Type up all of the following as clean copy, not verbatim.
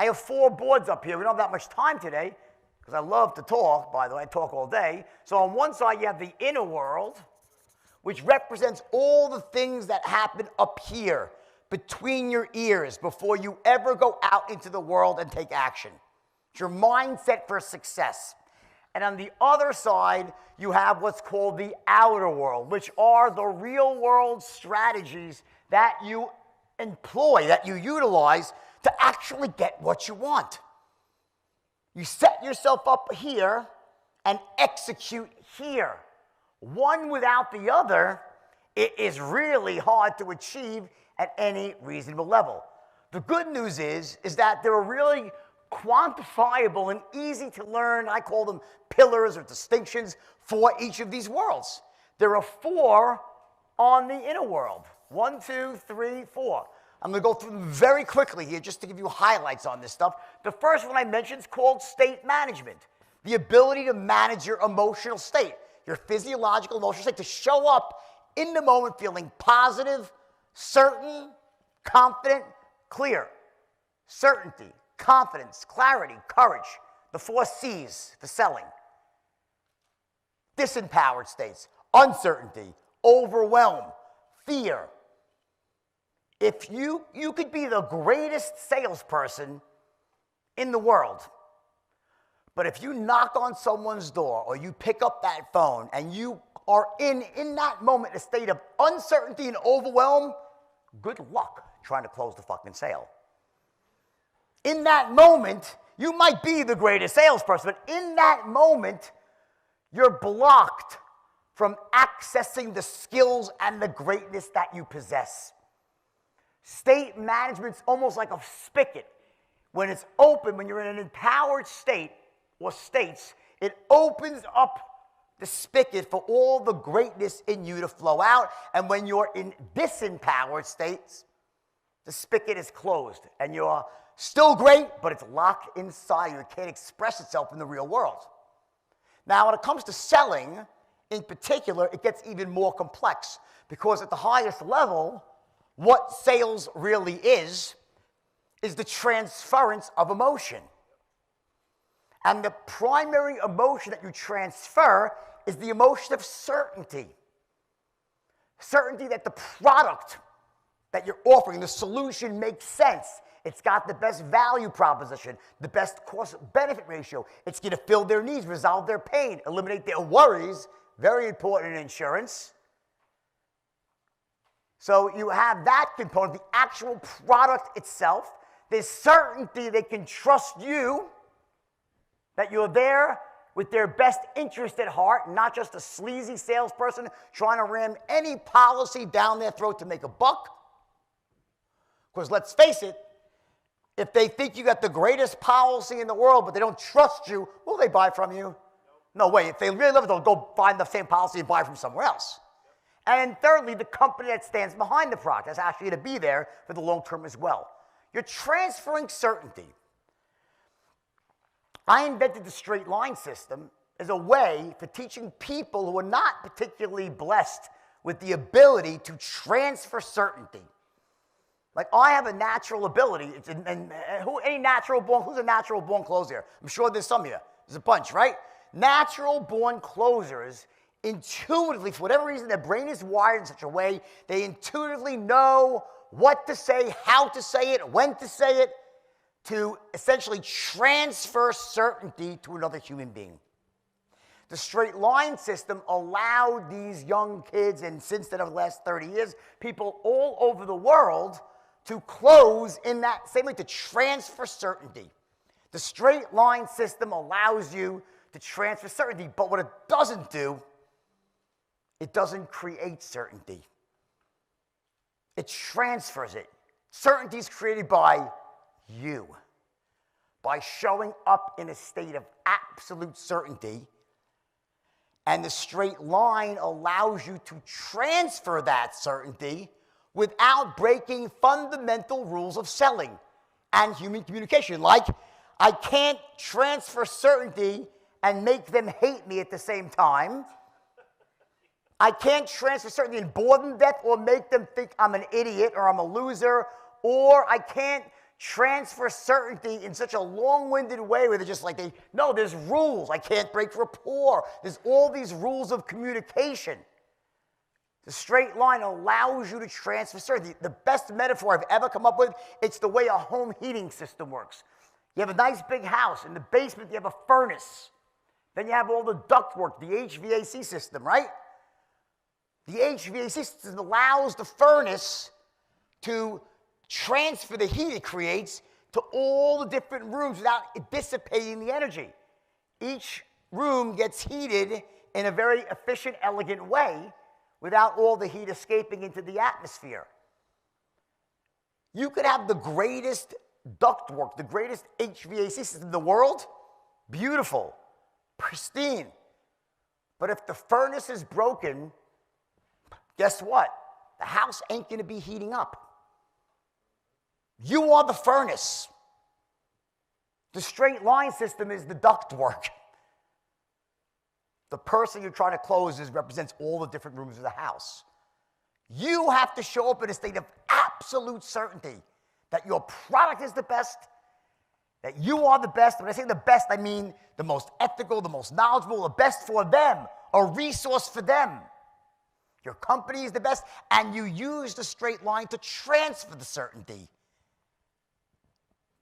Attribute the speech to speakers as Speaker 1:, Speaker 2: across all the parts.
Speaker 1: I have 4 boards up here. We don't have that much time today because I love to talk, by the way. I talk all day. So on one side, you have the inner world, which represents all the things that happen up here between your ears before you ever go out into the world and take action. It's your mindset for success. And on the other side, you have what's called the outer world, which are the real world strategies that you employ, that you utilize to actually get what you want. You set yourself up here and execute here. One without the other, it is really hard to achieve at any reasonable level. The good news is that there are really quantifiable and easy to learn, I call them pillars or distinctions for each of these worlds. There are 4 on the inner world. 1, 2, 3, 4. I'm going to go through them very quickly here just to give you highlights on this stuff. The first one I mentioned is called state management. The ability to manage your emotional state, your physiological emotional state, to show up in the moment feeling positive, certain, confident, clear. Certainty, confidence, clarity, courage. The 4 C's, the selling. Disempowered states, uncertainty, overwhelm, fear. If you could be the greatest salesperson in the world, but if you knock on someone's door or you pick up that phone and you are in that moment a state of uncertainty and overwhelm, good luck trying to close the fucking sale. In that moment, you might be the greatest salesperson, but in that moment, you're blocked from accessing the skills and the greatness that you possess. State management's almost like a spigot. When it's open, when you're in an empowered state or states, it opens up the spigot for all the greatness in you to flow out. And when you're in disempowered states, the spigot is closed and you're still great, but it's locked inside you. It can't express itself in the real world. Now, when it comes to selling, in particular, it gets even more complex because at the highest level, what sales really is the transference of emotion. And the primary emotion that you transfer is the emotion of certainty. Certainty that the product that you're offering, the solution makes sense. It's got the best value proposition, the best cost-benefit ratio. It's going to fill their needs, resolve their pain, eliminate their worries. Very important in insurance. So you have that component, the actual product itself. There's certainty they can trust you, that you're there with their best interest at heart, not just a sleazy salesperson trying to ram any policy down their throat to make a buck. Because let's face it, if they think you got the greatest policy in the world, but they don't trust you, will they buy from you? No way. If they really love it, they'll go find the same policy and buy from somewhere else. And thirdly, the company that stands behind the product has actually to be there for the long term as well. You're transferring certainty. I invented the straight line system as a way for teaching people who are not particularly blessed with the ability to transfer certainty. Like, I have a natural ability, who's a natural born closer? I'm sure there's some here. There's a bunch, right? Natural born closers intuitively, for whatever reason, their brain is wired in such a way, they intuitively know what to say, how to say it, when to say it, to essentially transfer certainty to another human being. The straight line system allowed these young kids, and since then over the last 30 years, people all over the world to close in that same way, to transfer certainty. The straight line system allows you to transfer certainty, but what it doesn't do, it doesn't create certainty. It transfers it. Certainty is created by you. By showing up in a state of absolute certainty, and the straight line allows you to transfer that certainty without breaking fundamental rules of selling and human communication. Like, I can't transfer certainty and make them hate me at the same time. I can't transfer certainty and bore them to death or make them think I'm an idiot or I'm a loser, or I can't transfer certainty in such a long-winded way where they're just like, no, there's rules. I can't break rapport. There's all these rules of communication. The straight line allows you to transfer certainty. The best metaphor I've ever come up with, it's the way a home heating system works. You have a nice big house. In the basement, you have a furnace. Then you have all the ductwork, the HVAC system, right? The HVAC system allows the furnace to transfer the heat it creates to all the different rooms without it dissipating the energy. Each room gets heated in a very efficient, elegant way without all the heat escaping into the atmosphere. You could have the greatest ductwork, the greatest HVAC system in the world, beautiful, pristine. But if the furnace is broken, guess what? The house ain't going to be heating up. You are the furnace. The straight line system is the ductwork. The person you're trying to close represents all the different rooms of the house. You have to show up in a state of absolute certainty that your product is the best, that you are the best. When I say the best, I mean the most ethical, the most knowledgeable, the best for them, a resource for them. Your company is the best, and you use the straight line to transfer the certainty.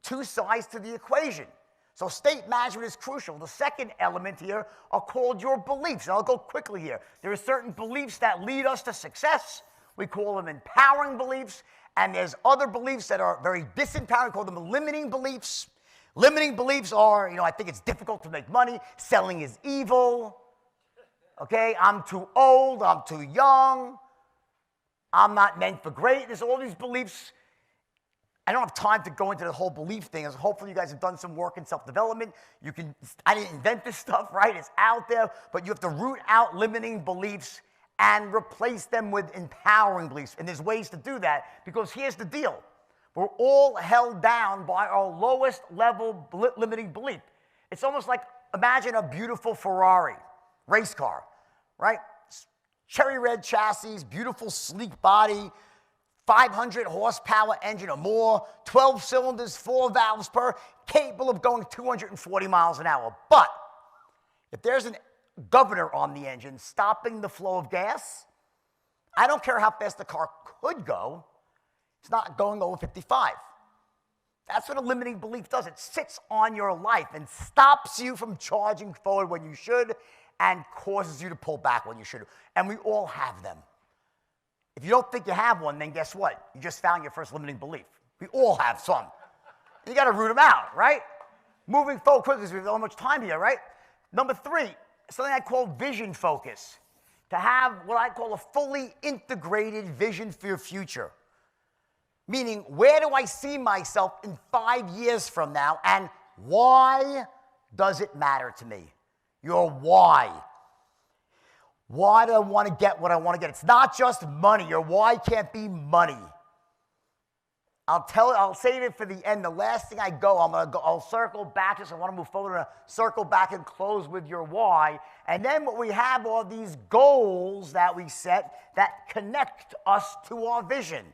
Speaker 1: Two sides to the equation. So state management is crucial. The second element here are called your beliefs. And I'll go quickly here. There are certain beliefs that lead us to success. We call them empowering beliefs. And there's other beliefs that are very disempowering. We call them limiting beliefs. Limiting beliefs are, I think it's difficult to make money. Selling is evil. Okay, I'm too old. I'm too young. I'm not meant for greatness. All these beliefs. I don't have time to go into the whole belief thing. As hopefully you guys have done some work in self-development. I didn't invent this stuff, right? It's out there. But you have to root out limiting beliefs and replace them with empowering beliefs. And there's ways to do that, because here's the deal. We're all held down by our lowest level limiting belief. It's almost like, imagine a beautiful Ferrari race car, right? Cherry red chassis, beautiful sleek body, 500 horsepower engine or more, 12 cylinders, 4 valves per, capable of going 240 miles an hour. But if there's a governor on the engine stopping the flow of gas, I don't care how fast the car could go, it's not going over 55. That's what a limiting belief does. It sits on your life and stops you from charging forward when you should and causes you to pull back when you should. And we all have them. If you don't think you have one, then guess what? You just found your first limiting belief. We all have some. You got to root them out, right? Moving forward quickly, because we don't have much time here, right? Number 3, something I call vision focus. To have what I call a fully integrated vision for your future. Meaning, where do I see myself in 5 years from now, and why does it matter to me? Your why. Why do I want to get what I want to get? It's not just money. Your why can't be money. I'll save it for the end. The last thing I'll circle back. I want to move forward and circle back and close with your why. And then what we have are these goals that we set that connect us to our vision.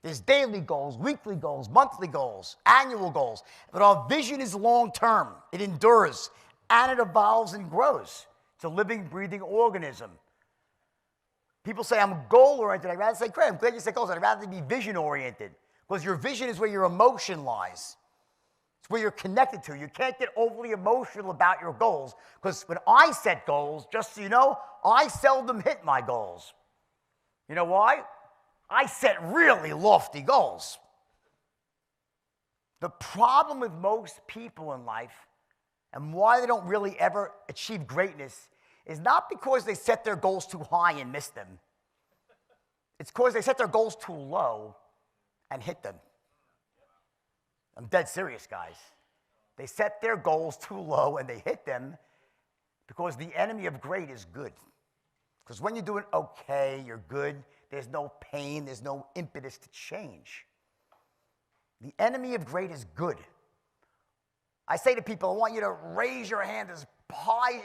Speaker 1: There's daily goals, weekly goals, monthly goals, annual goals. But our vision is long-term. It endures, and it evolves and grows. It's a living, breathing organism. People say, I'm goal-oriented. I'd rather say, Craig, I'm glad you said goals. I'd rather be vision-oriented. Because your vision is where your emotion lies. It's where you're connected to. You can't get overly emotional about your goals. Because when I set goals, just so you know, I seldom hit my goals. You know why? I set really lofty goals. The problem with most people in life, and why they don't really ever achieve greatness, is not because they set their goals too high and miss them. It's because they set their goals too low and hit them. I'm dead serious, guys. They set their goals too low and they hit them because the enemy of great is good. Because when you're doing okay, you're good, there's no pain, there's no impetus to change. The enemy of great is good. I say to people, I want you to raise your hand as high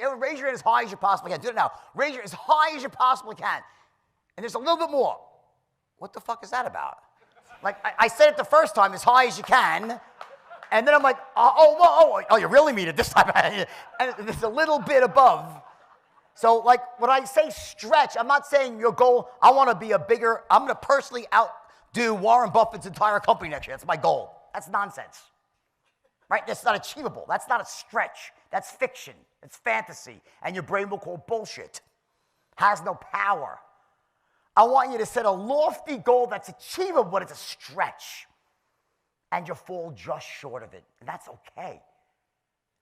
Speaker 1: as you possibly can. Do it now. Raise your as high as you possibly can. And there's a little bit more. What the fuck is that about? Like, I said it the first time, as high as you can. And then I'm like, oh, you really mean it this time. And it's a little bit above. So, like, when I say stretch, I'm not saying your goal, I'm going to personally outdo Warren Buffett's entire company next year. That's my goal. That's nonsense. Right? That's not achievable. That's not a stretch. That's fiction. It's fantasy. And your brain will call bullshit. Has no power. I want you to set a lofty goal that's achievable, but it's a stretch. And you'll fall just short of it. And that's okay.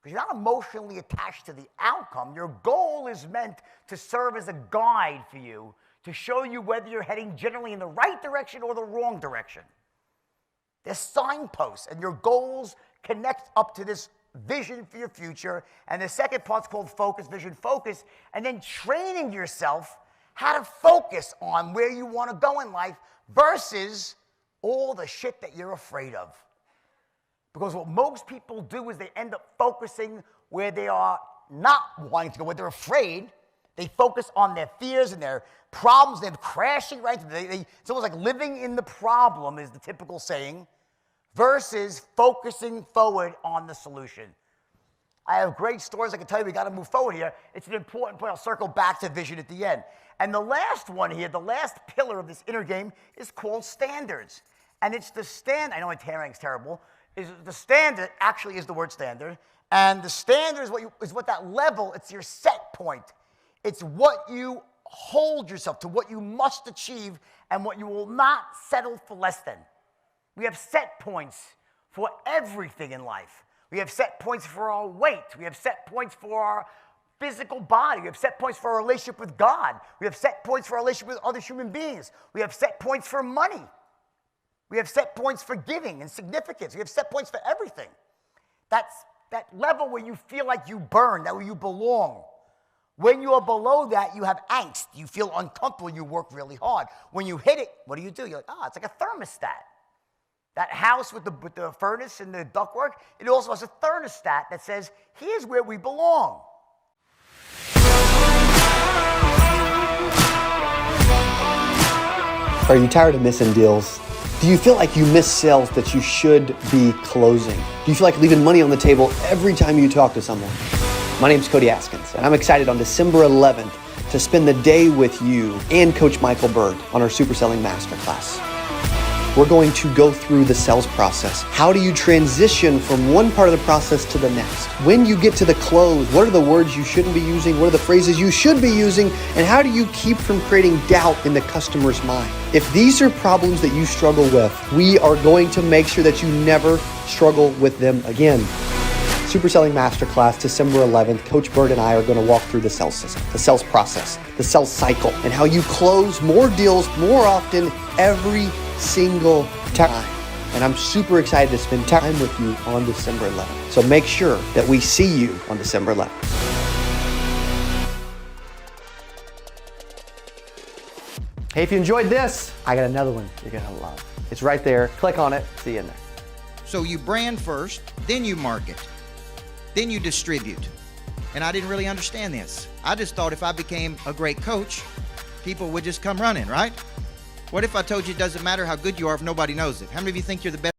Speaker 1: Because you're not emotionally attached to the outcome. Your goal is meant to serve as a guide for you to show you whether you're heading generally in the right direction or the wrong direction. There's signposts, and your goals connect up to this vision for your future. And the second part's called focus, vision, focus, and then training yourself how to focus on where you want to go in life versus all the shit that you're afraid of. Because what most people do is they end up focusing where they are not wanting to go, where they're afraid. They focus on their fears and their problems. They're crashing right into it's almost like living in the problem is the typical saying, versus focusing forward on the solution. I have great stories I can tell you. We got to move forward here. It's an important point. I'll circle back to vision at the end. And the last one here, the last pillar of this inner game is called standards. And it's the I know my handwriting's terrible. The standard actually is the word standard. And the standard is what that level, it's your set point. It's what you hold yourself to, what you must achieve, and what you will not settle for less than. We have set points for everything in life. We have set points for our weight. We have set points for our physical body. We have set points for our relationship with God. We have set points for our relationship with other human beings. We have set points for money. We have set points for giving and significance. We have set points for everything. That's that level where you feel like you burn, that where you belong. When you are below that, you have angst. You feel uncomfortable. You work really hard. When you hit it, what do? You're like, it's like a thermostat. That house with the furnace and the ductwork, it also has a thermostat that says, here's where we belong.
Speaker 2: Are you tired of missing deals? Do you feel like you miss sales that you should be closing? Do you feel like leaving money on the table every time you talk to someone? My name's Cody Askins, and I'm excited on December 11th to spend the day with you and Coach Michael Bird on our Super Selling Masterclass. We're going to go through the sales process. How do you transition from one part of the process to the next? When you get to the close, what are the words you shouldn't be using? What are the phrases you should be using? And how do you keep from creating doubt in the customer's mind? If these are problems that you struggle with, we are going to make sure that you never struggle with them again. Super Selling Masterclass, December 11th. Coach Bird and I are going to walk through the sales system, the sales process, the sales cycle, and how you close more deals more often every single time. And I'm super excited to spend time with you on December 11th. So make sure that we see you on December 11th. Hey, if you enjoyed this, I got another one you're going to love. It's right there. Click on it. See you in there.
Speaker 3: So you brand first, then you market, then you distribute. And I didn't really understand this. I just thought if I became a great coach, people would just come running, right? What if I told you it doesn't matter how good you are if nobody knows it? How many of you think you're the best?